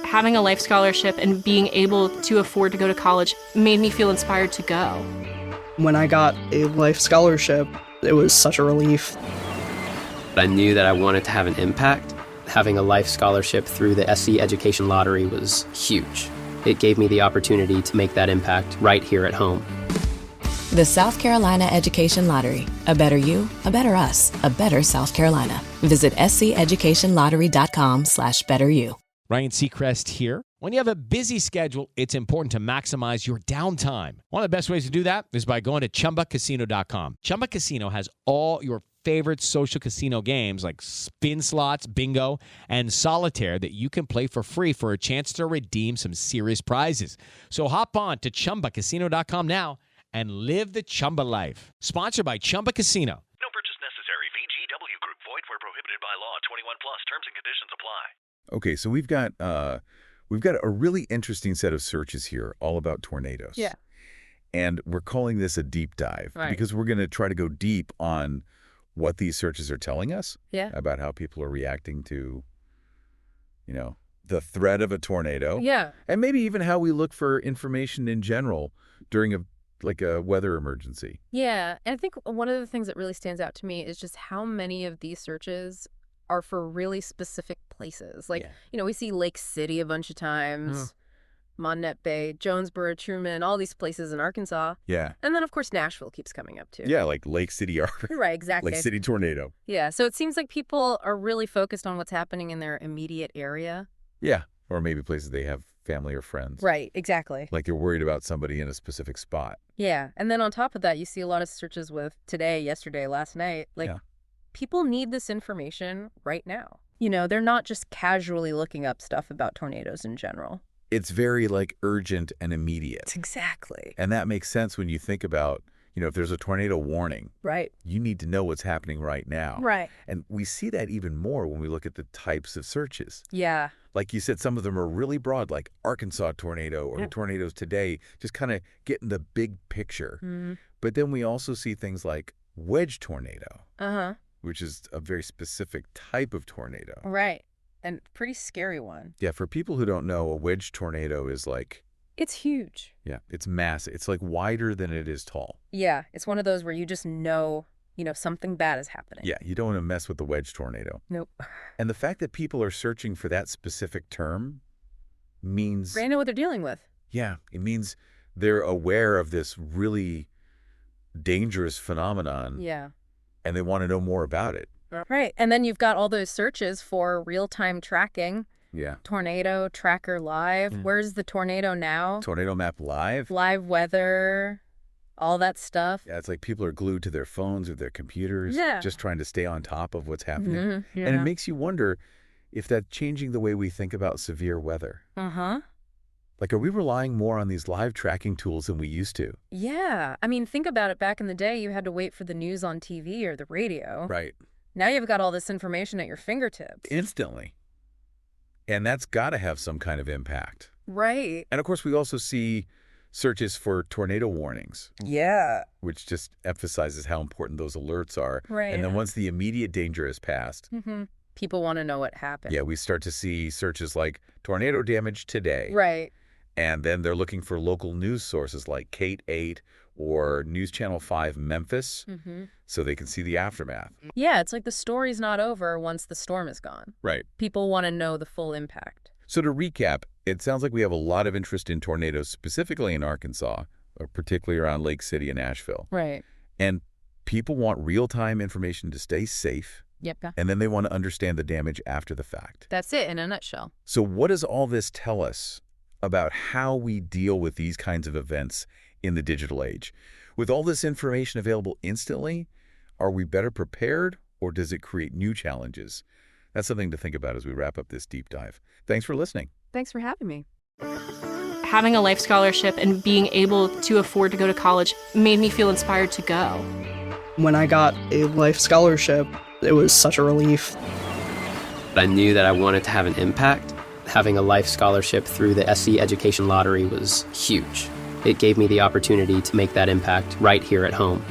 Having a life scholarship and being able to afford to go to college made me feel inspired to go. When I got a life scholarship, it was such a relief. I knew that I wanted to have an impact. Having a life scholarship through the SC Education Lottery was huge. It gave me the opportunity to make that impact right here at home. The South Carolina Education Lottery. A better you, a better us, a better South Carolina. Visit sceducationlottery.com/betteryou. Ryan Seacrest here. When you have a busy schedule, it's important to maximize your downtime. One of the best ways to do that is by going to ChumbaCasino.com. Chumba Casino has all your favorite social casino games like spin slots, bingo, and solitaire that you can play for free for a chance to redeem some serious prizes. So hop on to ChumbaCasino.com now and live the Chumba life. Sponsored by Chumba Casino. No purchase necessary. VGW Group. Void where prohibited by law. 21 plus. Terms and conditions apply. Okay, so we've got a really interesting set of searches here, all about tornadoes. Yeah. And we're calling this a deep dive because we're going to try to go deep on what these searches are telling us about how people are reacting to, the threat of a tornado. Yeah. And maybe even how we look for information in general during a weather emergency. Yeah. And I think one of the things that really stands out to me is just how many of these searches are for really specific places. Like, we see Lake City a bunch of times, Monette Bay, Jonesboro, Truman, all these places in Arkansas. Yeah. And then, of course, Nashville keeps coming up, too. Yeah, like Lake City. Right, exactly. Lake City tornado. Yeah, so it seems like people are really focused on what's happening in their immediate area. Yeah, or maybe places they have family or friends. Right, exactly. Like they're worried about somebody in a specific spot. Yeah, and then on top of that, you see a lot of searches with today, yesterday, last night. People need this information right now. They're not just casually looking up stuff about tornadoes in general. It's very urgent and immediate. Exactly. And that makes sense when you think about, if there's a tornado warning. Right. You need to know what's happening right now. Right. And we see that even more when we look at the types of searches. Yeah. Like you said, some of them are really broad, like Arkansas tornado or tornadoes today, just kind of getting the big picture. Mm-hmm. But then we also see things like wedge tornado. Uh-huh. Which is a very specific type of tornado. Right. And pretty scary one. Yeah, for people who don't know, a wedge tornado is it's huge. Yeah, it's massive. It's wider than it is tall. Yeah, it's one of those where you just know, something bad is happening. Yeah, you don't want to mess with the wedge tornado. Nope. And the fact that people are searching for that specific term means They know what they're dealing with. Yeah, it means they're aware of this really dangerous phenomenon. Yeah. And they want to know more about it. Right. And then you've got all those searches for real-time tracking. Yeah. Tornado Tracker Live. Where's the tornado now? Tornado Map Live. Live weather, all that stuff. Yeah, it's like people are glued to their phones or their computers, just trying to stay on top of what's happening. Mm-hmm. Yeah. And it makes you wonder if that's changing the way we think about severe weather. Uh-huh. Are we relying more on these live tracking tools than we used to? Yeah. I mean, think about it. Back in the day, you had to wait for the news on TV or the radio. Right. Now you've got all this information at your fingertips. Instantly. And that's got to have some kind of impact. Right. And of course, we also see searches for tornado warnings. Yeah. Which just emphasizes how important those alerts are. Right. And then once the immediate danger is passed, people want to know what happened. Yeah, we start to see searches like tornado damage today. Right. And then they're looking for local news sources like Kate 8 or News Channel 5 Memphis so they can see the aftermath. Yeah, it's like the story's not over once the storm is gone. Right. People want to know the full impact. So to recap, it sounds like we have a lot of interest in tornadoes, specifically in Arkansas, or particularly around Lake City and Nashville. Right. And people want real-time information to stay safe. Yep. And then they want to understand the damage after the fact. That's it in a nutshell. So what does all this tell us about how we deal with these kinds of events in the digital age? With all this information available instantly, are we better prepared, or does it create new challenges? That's something to think about as we wrap up this deep dive. Thanks for listening. Thanks for having me. Having a life scholarship and being able to afford to go to college made me feel inspired to go. When I got a life scholarship, it was such a relief. I knew that I wanted to have an impact. Having a life scholarship through the SC Education Lottery was huge. It gave me the opportunity to make that impact right here at home.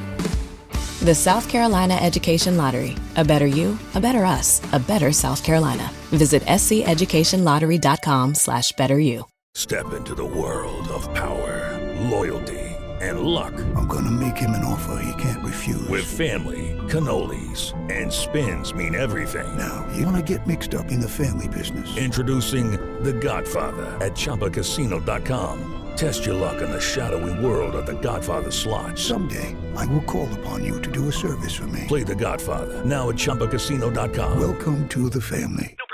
The South Carolina Education Lottery. A better you, a better us, a better South Carolina. Visit scheducationlottery.com/betteryou. Step into the world of power, loyalty, and luck. I'm gonna make him an offer he can't refuse. With family, cannolis, and spins mean everything. Now, you wanna get mixed up in the family business. Introducing The Godfather at ChumbaCasino.com. Test your luck in the shadowy world of The Godfather slot. Someday, I will call upon you to do a service for me. Play The Godfather now at ChumbaCasino.com. Welcome to the family. No